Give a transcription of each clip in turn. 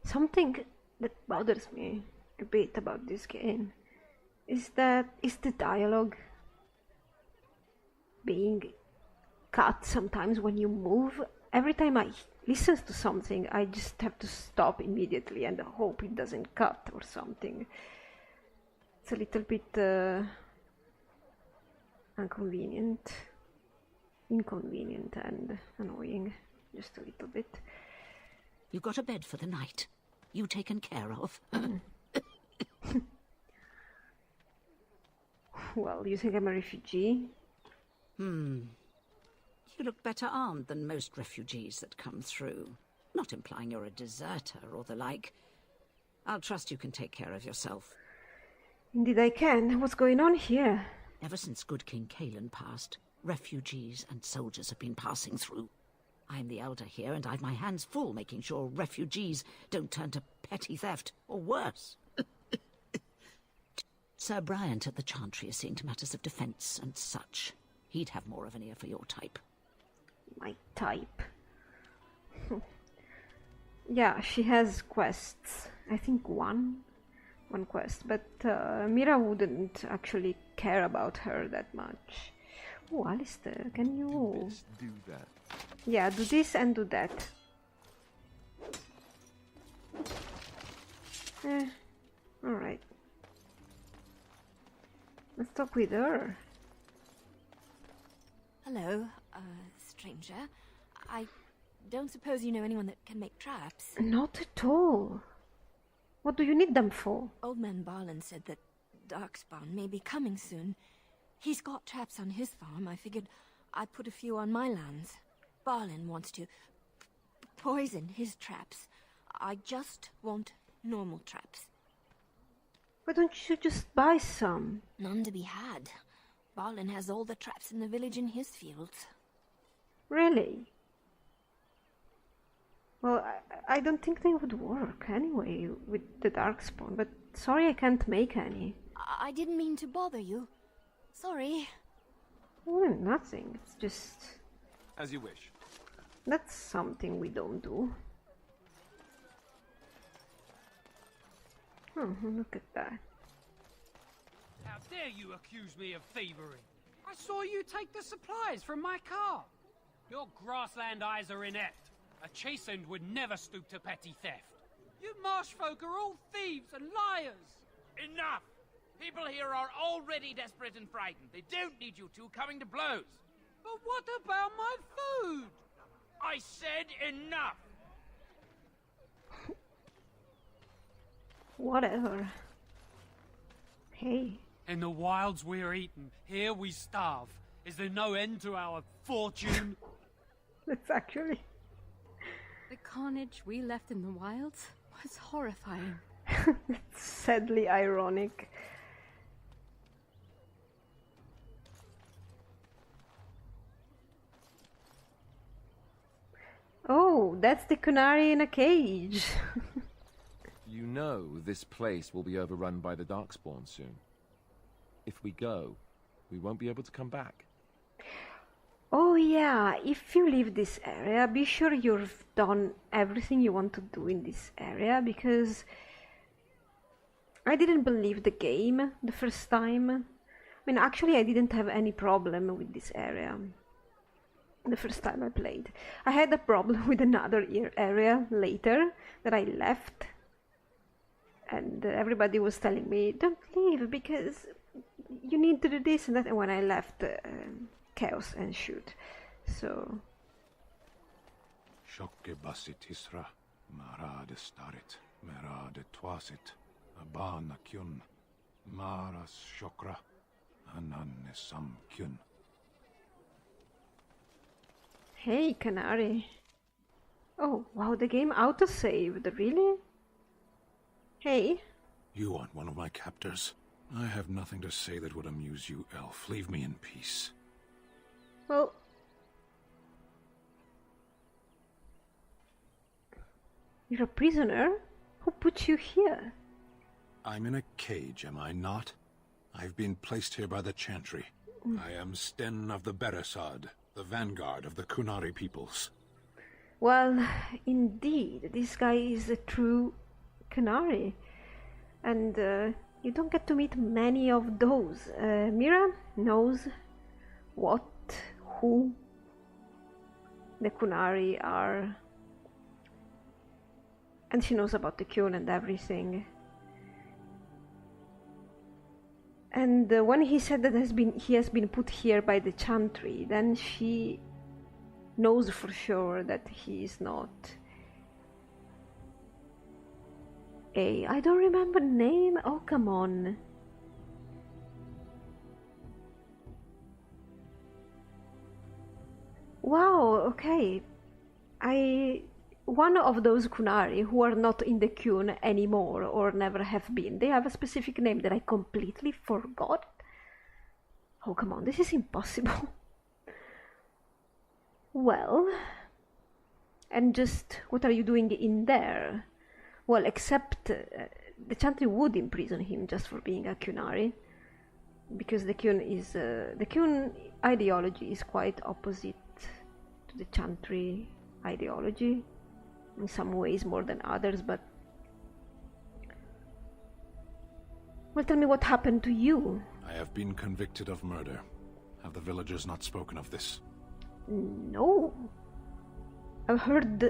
Something that bothers me a bit about this game is the dialogue being cut sometimes when you move. Every time I listen to something, I just have to stop immediately and hope it doesn't cut or something. It's a little bit inconvenient and annoying, just a little bit. You got a bed for the night? You taken care of? Well, you think I'm a refugee? You look better armed than most refugees that come through. Not implying you're a deserter or the like. I'll trust you can take care of yourself. Indeed I can. What's going on here? Ever since good King Kalen passed, refugees and soldiers have been passing through. I'm the elder here, and I've my hands full making sure refugees don't turn to petty theft, or worse. Sir Bryant at the Chantry is seeing to matters of defence and such. He'd have more of an ear for your type. My type? Yeah, she has quests. I think one quest, but Mira wouldn't actually care about her that much. Oh, Alistair, can you... Do that. Yeah, do this and do that. Alright. Let's talk with her. Hello, stranger. I don't suppose you know anyone that can make traps? Not at all. What do you need them for? Old man Barlin said that Darkspawn may be coming soon. He's got traps on his farm. I figured I'd put a few on my lands. Barlin wants to poison his traps. I just want normal traps. Why don't you just buy some? None to be had. Barlin has all the traps in the village in his fields. Really? Well, I don't think they would work anyway with the Darkspawn, but sorry I can't make any. I didn't mean to bother you. Sorry. Well, nothing, it's just... As you wish. That's something we don't do. Look at that. How dare you accuse me of thievery? I saw you take the supplies from my car. Your grassland eyes are inept. A chastened would never stoop to petty theft. You marsh folk are all thieves and liars. Enough! People here are already desperate and frightened. They don't need you two coming to blows. But what about my food? I said enough! Whatever. Hey. In the wilds we're eaten, here we starve. Is there no end to our fortune? That's actually... The carnage we left in the wilds was horrifying. It's sadly ironic. Oh, that's the canary in a cage. You know this place will be overrun by the Darkspawn soon. If we go, we won't be able to come back. Oh yeah, if you leave this area, be sure you've done everything you want to do in this area, because I didn't believe the game the first time. I mean, actually I didn't have any problem with this area the first time I played. I had a problem with another area later that I left, and everybody was telling me, don't leave because you need to do this and that, and when I left, chaos ensued. So... Shokke basit isra, marade starit, merade twasit, abana kyun, maras shokra, ananne sam kyun. Hey, Canary. Oh, wow, the game autosaved, really? Hey. You want one of my captors? I have nothing to say that would amuse you, elf. Leave me in peace. Well... You're a prisoner? Who put you here? I'm in a cage, am I not? I've been placed here by the Chantry. I am Sten of the Beresad, the vanguard of the Kunari peoples. Well, indeed, this guy is a true canary, and you don't get to meet many of those. Mira knows who the Kunari are, and she knows about the Kyun and everything. And when he said that he has been put here by the Chantry, then she knows for sure that he is not I don't remember name. Oh, come on. Wow, okay. One of those Kunari who are not in the Kyun anymore or never have been, they have a specific name that I completely forgot. Oh, come on, this is impossible. Well, and just what are you doing in there? Well, except the Chantry would imprison him just for being a Kunari, because the Kyun ideology is quite opposite to the Chantry ideology, in some ways more than others. But well, tell me what happened to you. I have been convicted of murder. Have the villagers not spoken of this? No. I've heard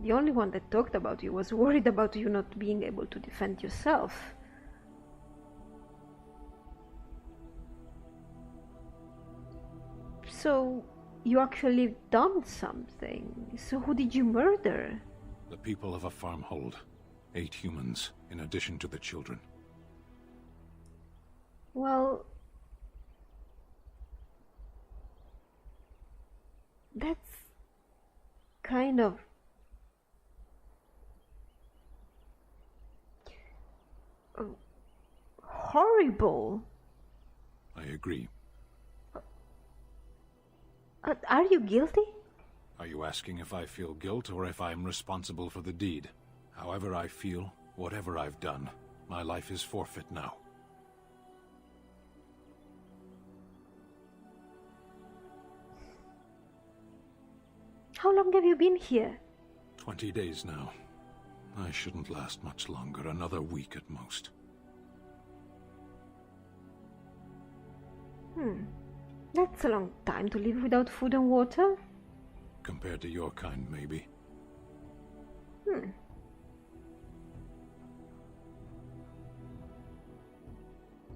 the only one that talked about you was worried about you not being able to defend yourself. So, you actually done something. So who did you murder? The people of a farmhold. 8 humans, in addition to the children. Well, that's kind of horrible. I agree. Are you guilty? Are you asking if I feel guilt or if I'm responsible for the deed? However I feel, whatever I've done, my life is forfeit now. How long have you been here? 20 days now. I shouldn't last much longer, another week at most. That's a long time to live without food and water. Compared to your kind, maybe.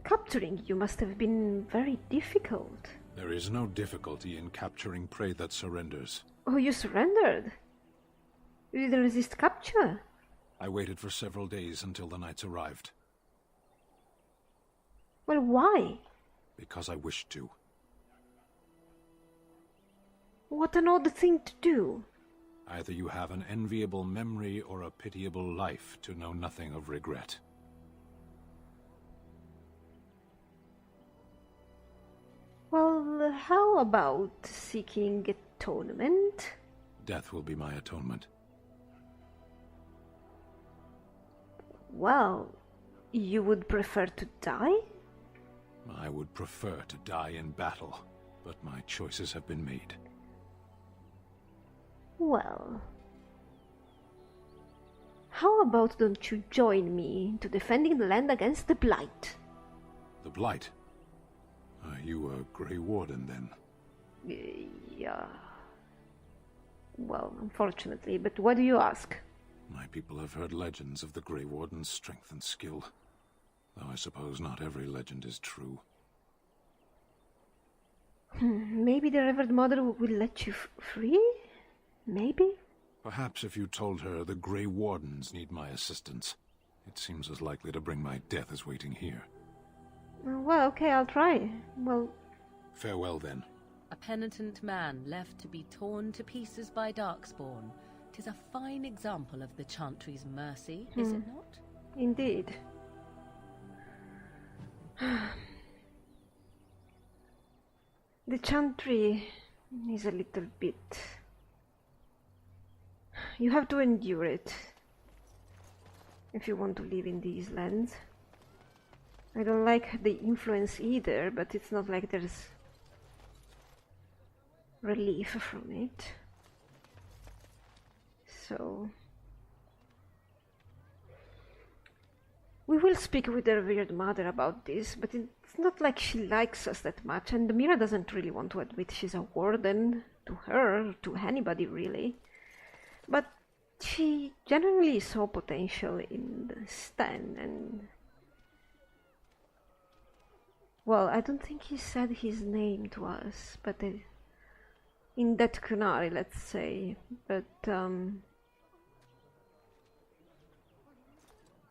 Capturing you must have been very difficult. There is no difficulty in capturing prey that surrenders. Oh, you surrendered? You didn't resist capture? I waited for several days until the knights arrived. Well, why? Because I wished to. What an odd thing to do. Either you have an enviable memory or a pitiable life to know nothing of regret. Well, how about seeking atonement? Death will be my atonement. Well, you would prefer to die? I would prefer to die in battle, but my choices have been made. Well, how about don't you join me into defending the land against the Blight? The Blight? Are you a Grey Warden, then? Yeah. Well, unfortunately, but why do you ask? My people have heard legends of the Grey Warden's strength and skill. Though I suppose not every legend is true. Maybe the Revered Mother will let you free? Maybe? Perhaps if you told her the Grey Wardens need my assistance. It seems as likely to bring my death as waiting here. Well, okay, I'll try. Well... Farewell, then. A penitent man left to be torn to pieces by Darkspawn. 'Tis a fine example of the Chantry's mercy, is it not? Indeed. The Chantry is a little bit... You have to endure it if you want to live in these lands. I don't like the influence either, but it's not like there's relief from it. So we will speak with her weird mother about this, but it's not like she likes us that much, and Mira doesn't really want to admit she's a warden to her, to anybody really. But she generally saw potential in Stan, and well, I don't think he said his name to us, but in that Kunari, let's say, but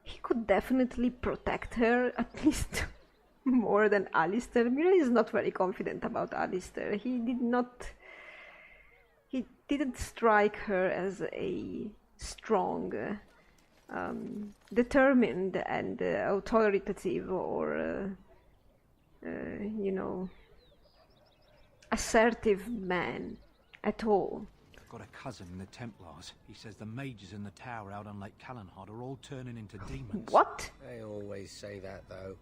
he could definitely protect her, at least more than Alistair. Mira is not very confident about Alistair. He didn't strike her as a strong, determined and authoritative or, assertive man at all. I've got a cousin in the Templars. He says the mages in the tower out on Lake Callanhard are all turning into demons. What? They always say that, though.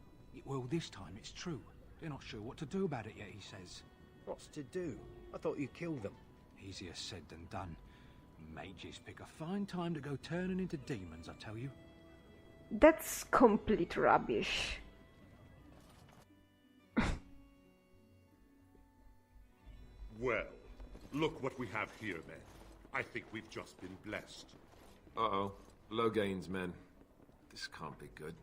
Well, this time it's true. They're not sure what to do about it yet, he says. What's to do? I thought you killed them. Easier said than done. Mages pick a fine time to go turning into demons, I tell you. That's complete rubbish. Well, look what we have here, men. I think we've just been blessed. Uh-oh. Loghain's men. This can't be good.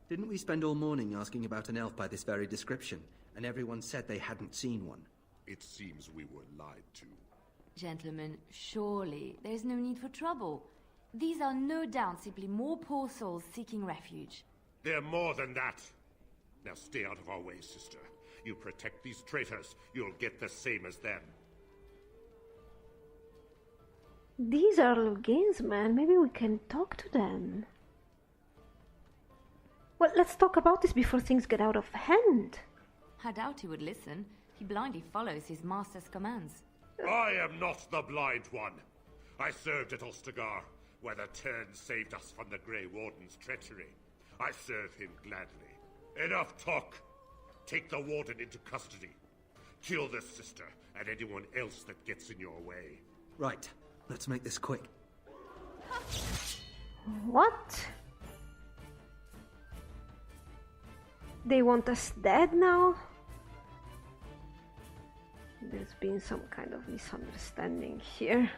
Didn't we spend all morning asking about an elf by this very description, and everyone said they hadn't seen one? It seems we were lied to. Gentlemen, surely there's no need for trouble. These are no doubt simply more poor souls seeking refuge. They're more than that. Now stay out of our way, sister. You protect these traitors, you'll get the same as them. These are Loghain's men. Maybe we can talk to them. Well, let's talk about this before things get out of hand. I doubt he would listen. He blindly follows his master's commands. I am not the blind one. I served at Ostagar, where the Turn saved us from the Grey Warden's treachery. I serve him gladly. Enough talk. Take the Warden into custody. Kill this sister and anyone else that gets in your way. Right. Let's make this quick. What? They want us dead now? There's been some kind of misunderstanding here.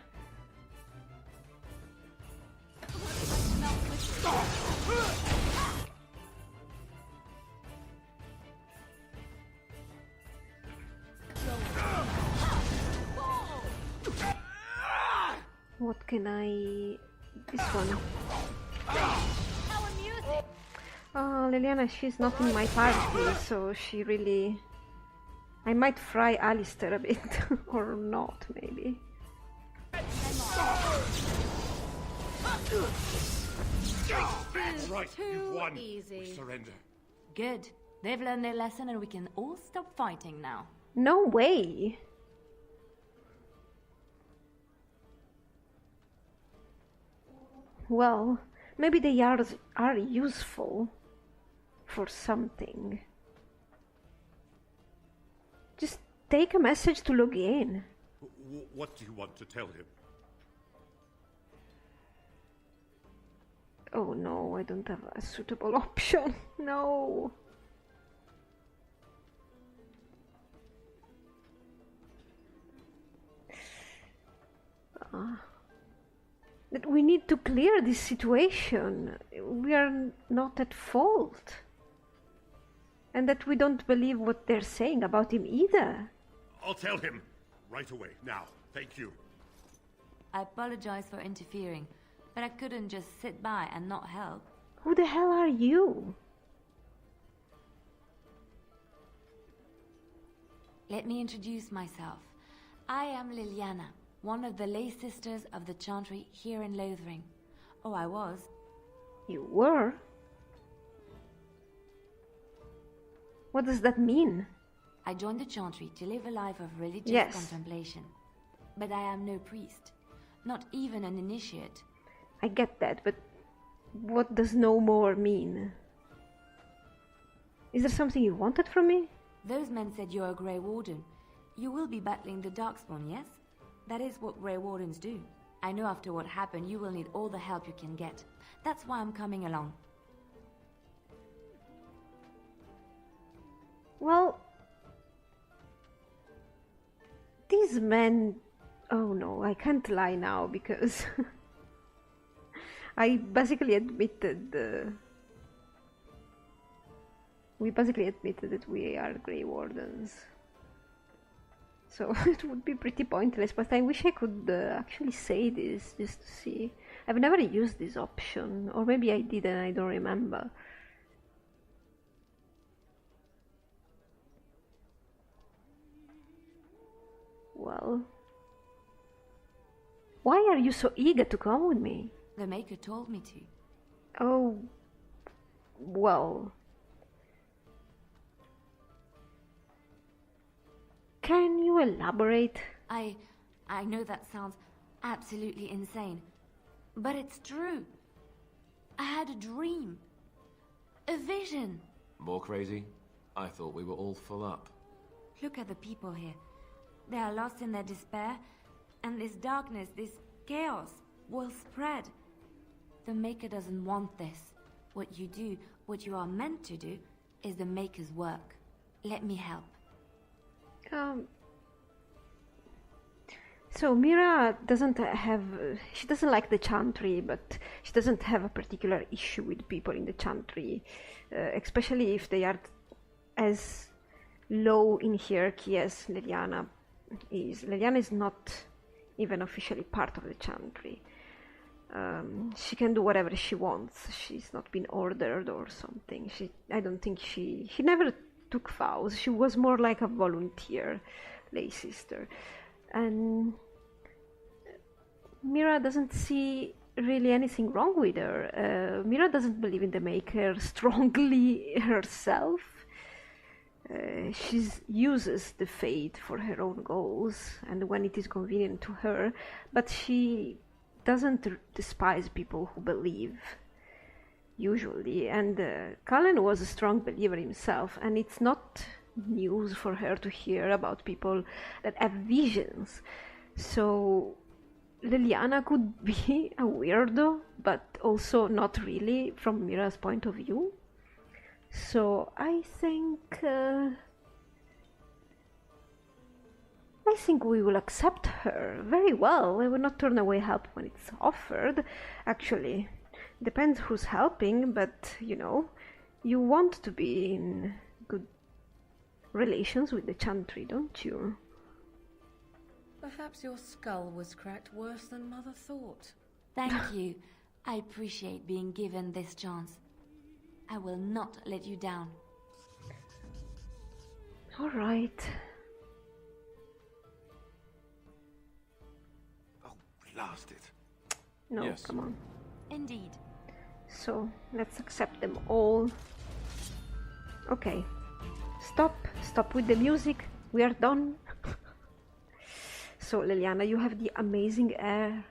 What can I... this one. Leliana, she's not in my party, so she really... I might fry Alistair a bit, or not, maybe. Right, you've won. Easy. We surrender. Good. They've learned their lesson and we can all stop fighting now. No way! Well, maybe the yards are useful for something. Just take a message to Loghain. What do you want to tell him? Oh no, I don't have a suitable option. No. That we need to clear this situation. We are not at fault. And that we don't believe what they're saying about him either. I'll tell him. Right away, now. Thank you. I apologize for interfering, but I couldn't just sit by and not help. Who the hell are you? Let me introduce myself. I am Leliana, one of the lay sisters of the Chantry here in Lothering. Oh, I was. You were? What does that mean? I joined the Chantry to live a life of religious contemplation. But I am no priest, not even an initiate. I get that, but what does no more mean? Is there something you wanted from me? Those men said you're a Grey Warden. You will be battling the Darkspawn, yes? That is what Grey Wardens do. I know after what happened, you will need all the help you can get. That's why I'm coming along. Well, these men... Oh no, I can't lie now because I basically admitted... we basically admitted that we are Grey Wardens. So it would be pretty pointless, but I wish I could actually say this just to see. I've never used this option, or maybe I did and I don't remember. Well, why are you so eager to come with me? The Maker told me to. Oh, well... Can you elaborate? I know that sounds absolutely insane, but it's true. I had a dream. A vision. More crazy? I thought we were all full up. Look at the people here. They are lost in their despair, and this darkness, this chaos, will spread. The Maker doesn't want this. What you do, what you are meant to do, is the Maker's work. Let me help. So Mira doesn't have... she doesn't like the Chantry, but she doesn't have a particular issue with people in the Chantry, especially if they are as low in hierarchy as Leliana is. Leliana is not even officially part of the Chantry. She can do whatever she wants. She's not been ordered or something. I don't think she never took vows. She was more like a volunteer lay sister. And Mira doesn't see really anything wrong with her. Mira doesn't believe in the Maker strongly herself. She uses the Fate for her own goals and when it is convenient to her, but she doesn't despise people who believe, usually. And Cullen was a strong believer himself, and it's not news for her to hear about people that have visions. So Leliana could be a weirdo, but also not really from Mira's point of view. So I think we will accept her very well. I will not turn away help when it's offered. Actually, depends who's helping, but you know, you want to be in good relations with the Chantry, don't you? Perhaps your skull was cracked worse than Mother thought. Thank you. I appreciate being given this chance. I will not let you down. All right. Oh, blast it. No, yes. Come on. Indeed. So, let's accept them all. Okay. Stop with the music. We are done. So, Leliana, you have the amazing hair.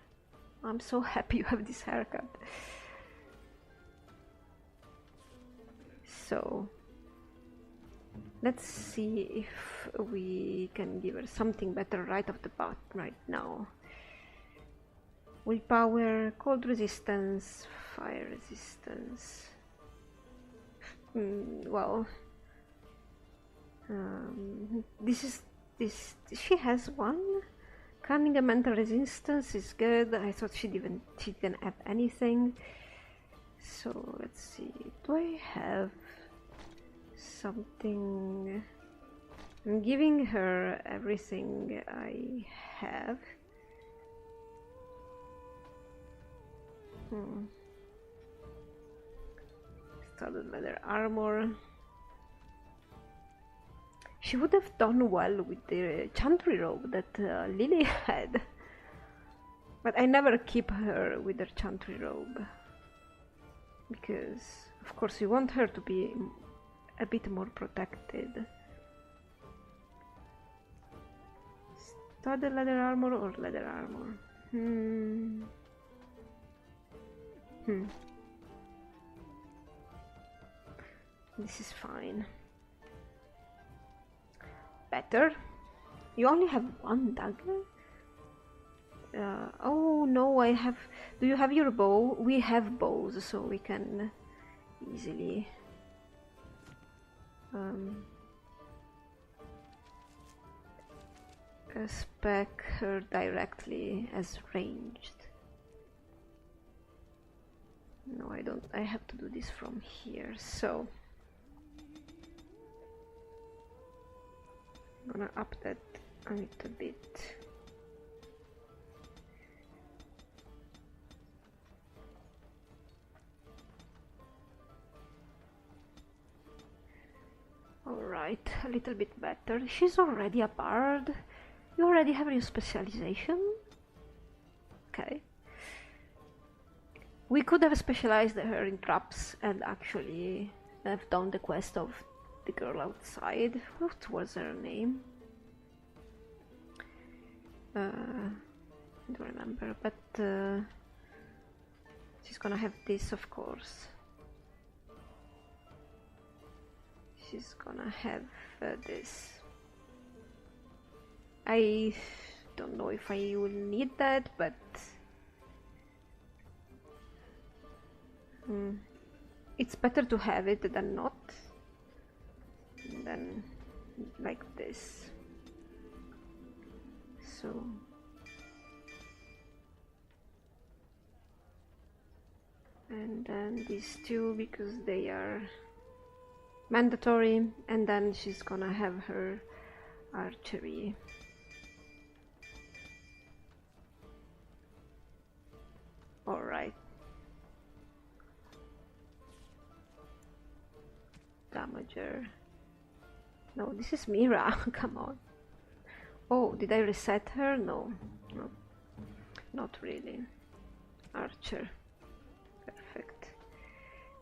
I'm so happy you have this haircut. So, let's see if we can give her something better right off the bat right now. Willpower, cold resistance, fire resistance. Well, this. She has one. Cunning and mental resistance is good. I thought she didn't have anything. So let's see. Do I have something? I'm giving her everything I have. Studded leather armor. She would have done well with the Chantry robe that Lily had. But I never keep her with her Chantry robe. Because, of course, you want her to be a bit more protected. Studded leather armor or leather armor? This is fine. Better. You only have one dagger? Oh no, I have... Do you have your bow? We have bows, so we can easily... spec her directly as ranged. No, I don't. I have to do this from here, so... I'm gonna up that a little bit. Alright, a little bit better. She's already a bard. You already have your specialization? Okay. We could have specialized her in traps and actually have done the quest of the girl outside. What was her name? I don't remember, but she's gonna have this, of course. She's gonna have this. I don't know if I will need that, but it's better to have it than not. And then like this. So and then these two because they are mandatory, and then she's gonna have her archery. Alright. Damager. No, this is Mira. Come on. Oh, did I reset her? No. No. Not really. Archer. Perfect.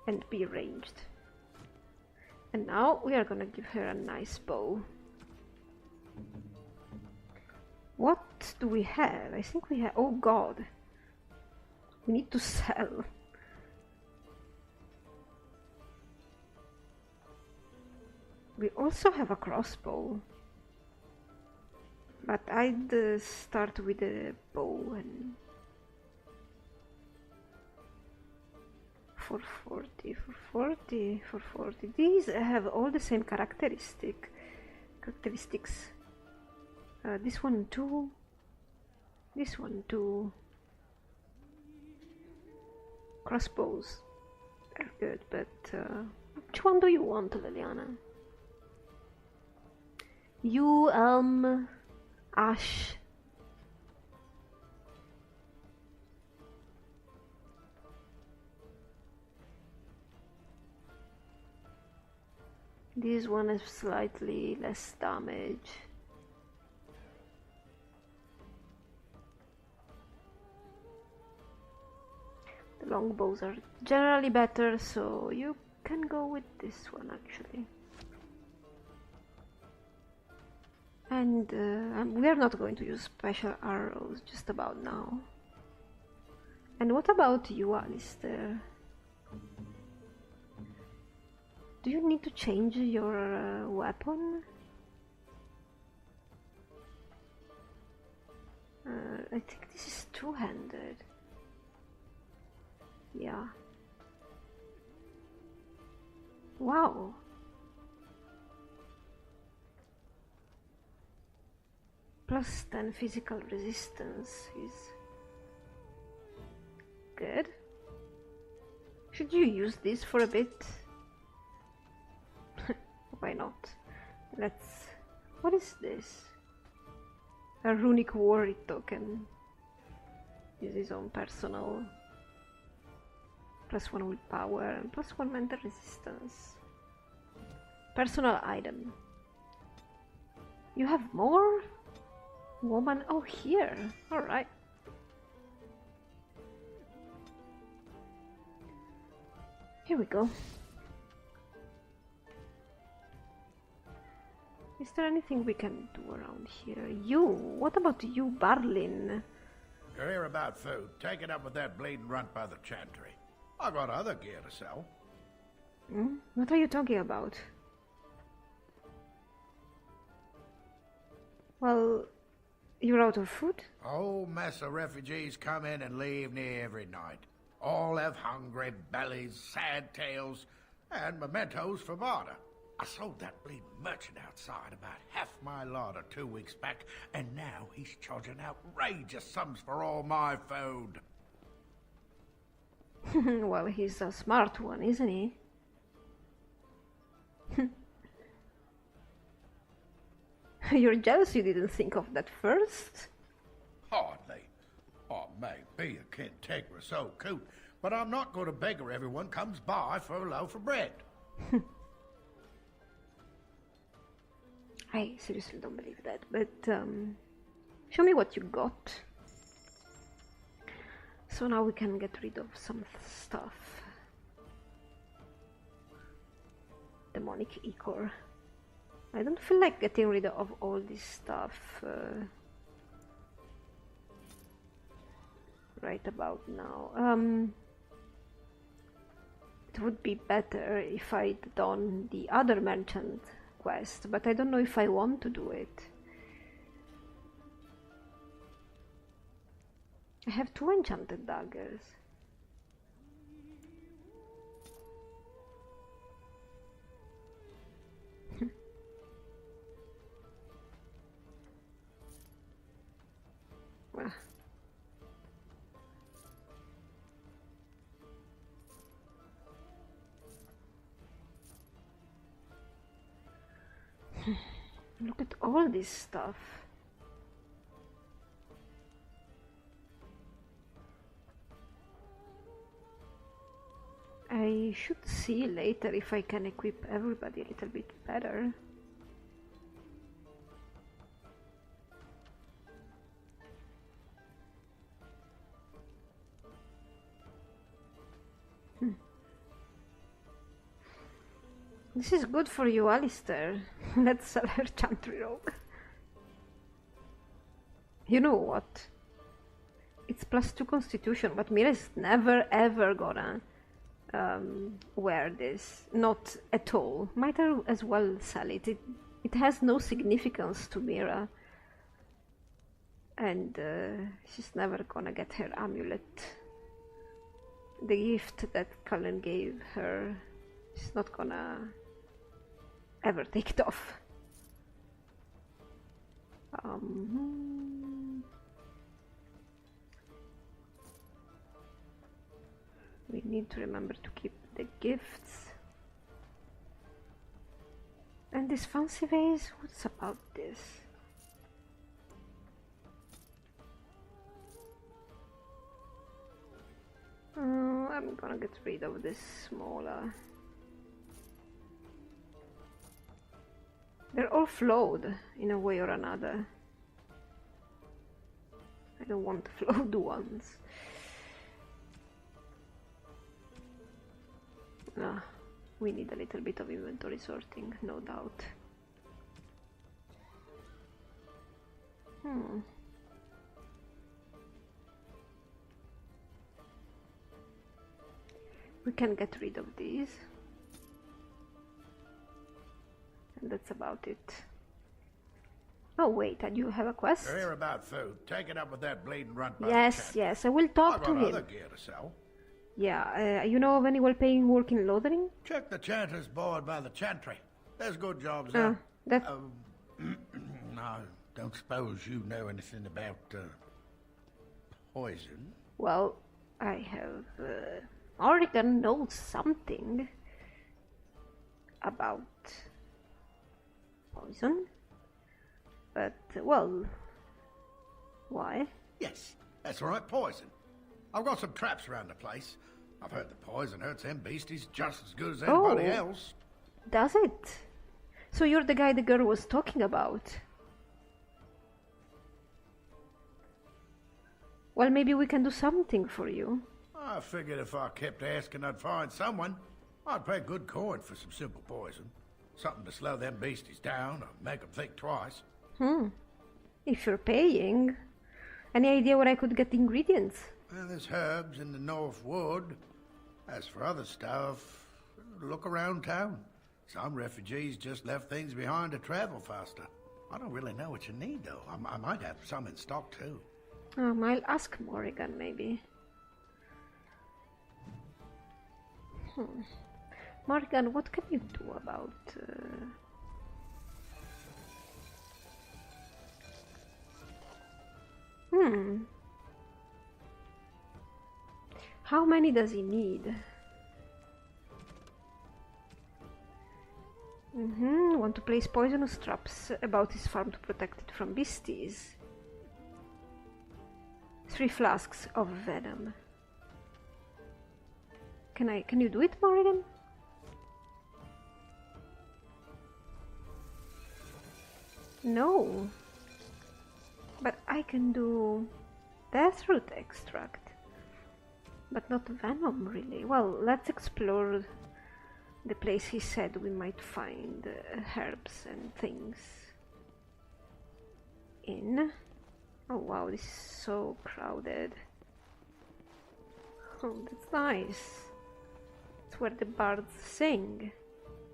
And be ranged. And now we are gonna give her a nice bow. What do we have? I think we have... Oh god. We need to sell. We also have a crossbow. But I'd start with a bow and... 440, 440, 440. These have all the same characteristics. This one too. This one too. Crossbows. They're good, but which one do you want, Leliana? You, Ash. This one has slightly less damage. The longbows are generally better, so you can go with this one actually. And we are not going to use special arrows just about now. And what about you, Alistair? Do you need to change your weapon? I think this is two-handed. Yeah. Wow. Plus 10 physical resistance is good. Should you use this for a bit? Why not? Let's... What is this? A runic warrior token. Use his own personal... +1 willpower and +1 mental resistance. Personal item. You have more? Woman? Oh, here. Alright. Here we go. Is there anything we can do around here? You? What about you, Barlin? You're here about food. Take it up with that bleeding runt by the chantry. I got other gear to sell. What are you talking about? Well, You're out of food? A whole mess of refugees come in and leave near every night. All have hungry bellies, sad tales, and mementos for barter. I sold that bleeding merchant outside about half my larder 2 weeks back, and now he's charging outrageous sums for all my food. Well, he's a smart one, isn't he? You're jealous you didn't think of that first? Hardly. I may be a cantankerous old coot, but I'm not going to beggar everyone comes by for a loaf of bread. I seriously don't believe that, but show me what you got. So now we can get rid of some stuff. Demonic ichor. I don't feel like getting rid of all this stuff right about now. It would be better if I'd done the other merchant quest, but I don't know if I want to do it. I have 2 enchanted daggers. Well. Look at all this stuff. I should see later if I can equip everybody a little bit better. This is good for you, Alistair. Let's sell her chantry robe. You know what? It's +2 constitution, but Mira is never ever gonna wear this. Not at all. Might as well sell it. It has no significance to Mira. And she's never gonna get her amulet. The gift that Cullen gave her, she's not gonna ever take it off. We need to remember to keep the gifts. And this fancy vase, what's about this? I'm gonna get rid of this smaller. They're all flawed in a way or another. I don't want flawed ones. We need a little bit of inventory sorting, no doubt. We can get rid of these. And that's about it. Oh wait, I do have a quest. You're here about food. Take it up with that bleeding runt. Yes, I will talk to him. I got other gear to sell. Yeah, you know of any well-paying work in Lothering? Check the chanter's board by the chantry. There's good jobs there. I don't suppose you know anything about poison? Well, I have... Oregon knows something about poison. But, well... Why? Yes, that's right, poison. I've got some traps around the place. I've heard the poison hurts them beasties just as good as anybody else. Does it? So you're the guy the girl was talking about. Well, maybe we can do something for you. I figured if I kept asking, I'd find someone. I'd pay good coin for some simple poison. Something to slow them beasties down or make them think twice. If you're paying. Any idea where I could get ingredients? Well, there's herbs in the North Wood. As for other stuff, look around town. Some refugees just left things behind to travel faster. I don't really know what you need, though. I might have some in stock, too. I'll ask Morrigan, maybe. Morrigan, what can you do about... How many does he need? Want to place poisonous traps about his farm to protect it from beasties. 3 flasks of venom. Can you do it, Morrigan? No. But I can do deathroot extract. But not venom, really. Well, let's explore the place he said we might find herbs and things in. Oh wow, this is so crowded. Oh, that's nice. It's where the bards sing.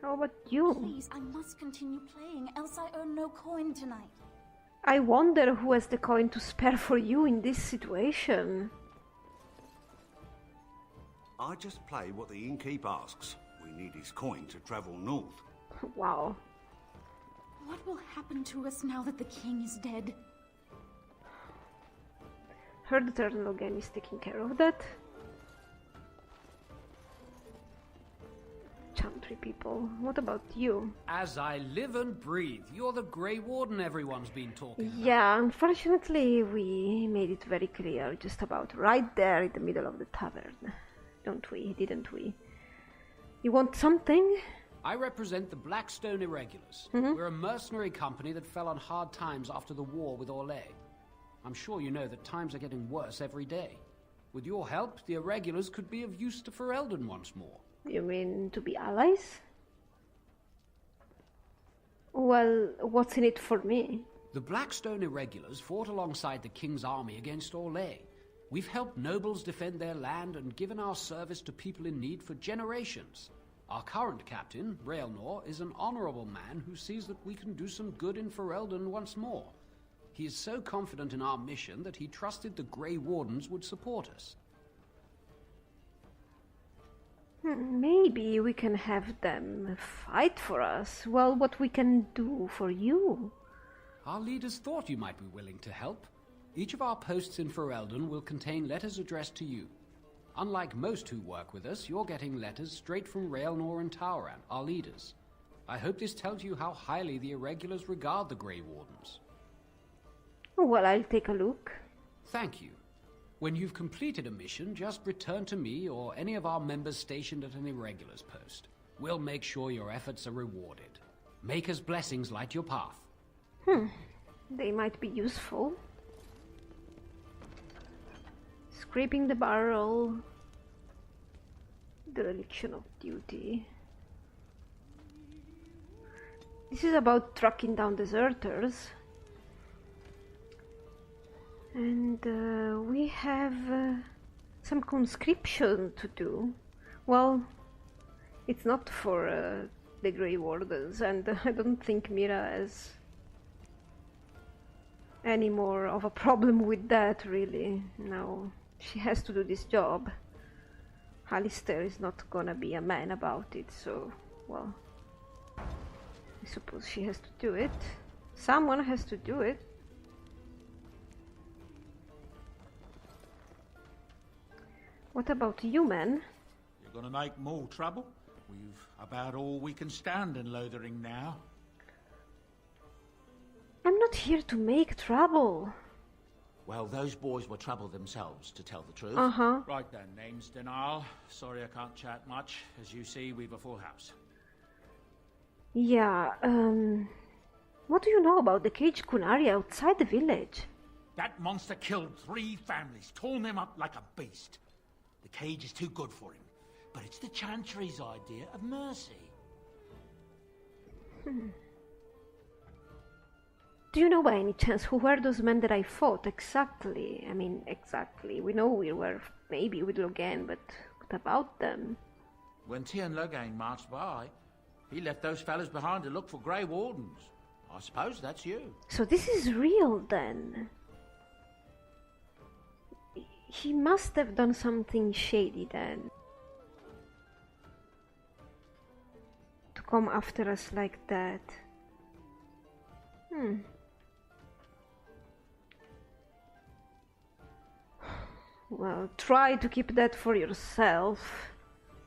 How about you? Please, I must continue playing, else I earn no coin tonight. I wonder who has the coin to spare for you in this situation. I just play what the innkeep asks. We need his coin to travel north. Wow. What will happen to us now that the king is dead? Heard the turtle again is taking care of that. Chantry people. What about you? As I live and breathe, you're the Grey Warden everyone's been talking about. Yeah, unfortunately we made it very clear just about right there in the middle of the tavern. Don't we? Didn't we? You want something? I represent the Blackstone Irregulars. We're a mercenary company that fell on hard times after the war with Orlais. I'm sure you know that times are getting worse every day. With your help, the Irregulars could be of use to Farelden once more. You mean to be allies? Well, what's in it for me? The Blackstone Irregulars fought alongside the King's army against Orlais. We've helped nobles defend their land and given our service to people in need for generations. Our current captain, Raelnor, is an honorable man who sees that we can do some good in Farelden once more. He is so confident in our mission that he trusted the Grey Wardens would support us. Maybe we can have them fight for us. Well, what we can do for you? Our leaders thought you might be willing to help. Each of our posts in Farelden will contain letters addressed to you. Unlike most who work with us, you're getting letters straight from Raelnor and Tauran, our leaders. I hope this tells you how highly the Irregulars regard the Grey Wardens. Well, I'll take a look. Thank you. When you've completed a mission, just return to me or any of our members stationed at an Irregulars post. We'll make sure your efforts are rewarded. Maker's blessings light your path. They might be useful. Scraping the barrel. Dereliction of duty. This is about tracking down deserters. And we have some conscription to do. Well, it's not for the Grey Wardens, and I don't think Mira has any more of a problem with that, really. No, she has to do this job. Alistair is not gonna be a man about it, so, well, I suppose she has to do it. Someone has to do it. What about you, man? You're gonna make more trouble? We've about all we can stand in Lothering now. I'm not here to make trouble. Well, those boys were trouble themselves, to tell the truth. Right then, name's Denal. Sorry I can't chat much. As you see, we've a full house. Yeah, what do you know about the cage Kunari outside the village? That monster killed 3 families, torn them up like a beast. The cage is too good for him, but it's the Chantry's idea of mercy. Do you know by any chance who were those men that I fought exactly? I mean, exactly. We know we were maybe with Logan, but what about them? When Tian Logan marched by, he left those fellas behind to look for Grey Wardens. I suppose that's you. So this is real then. He must have done something shady then. To come after us like that. Well, try to keep that for yourself.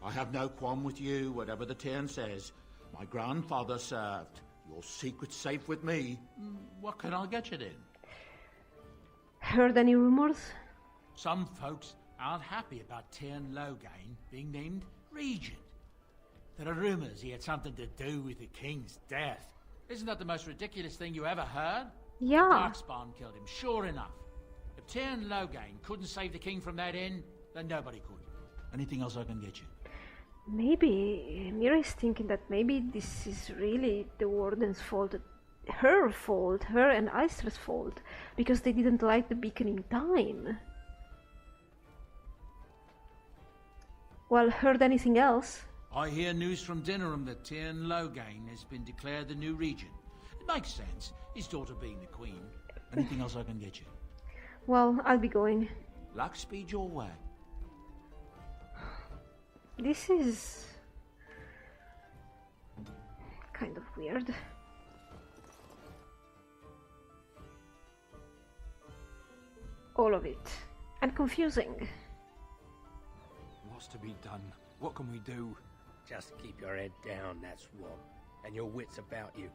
I have no qualm with you, whatever the Tern says. My grandfather served. Your secret's safe with me. What can I get you then? Heard any rumors? Some folks aren't happy about Tern Loghain being named Regent. There are rumors he had something to do with the king's death. Isn't that the most ridiculous thing you ever heard? Yeah. Darkspawn killed him, sure enough. If Tern Loghain couldn't save the king from that inn, then nobody could. Anything else I can get you? Maybe Mira is thinking that maybe this is really the Warden's fault, her and Aistra's fault, because they didn't light the beacon in time. Well, heard anything else? I hear news from Dinnerham that Tern Loghain has been declared the new regent. It makes sense, his daughter being the queen. Anything else I can get you? Well, I'll be going. Luck speed your way. This is kind of weird. All of it. And confusing. What's to be done? What can we do? Just keep your head down, that's what. And your wits about you.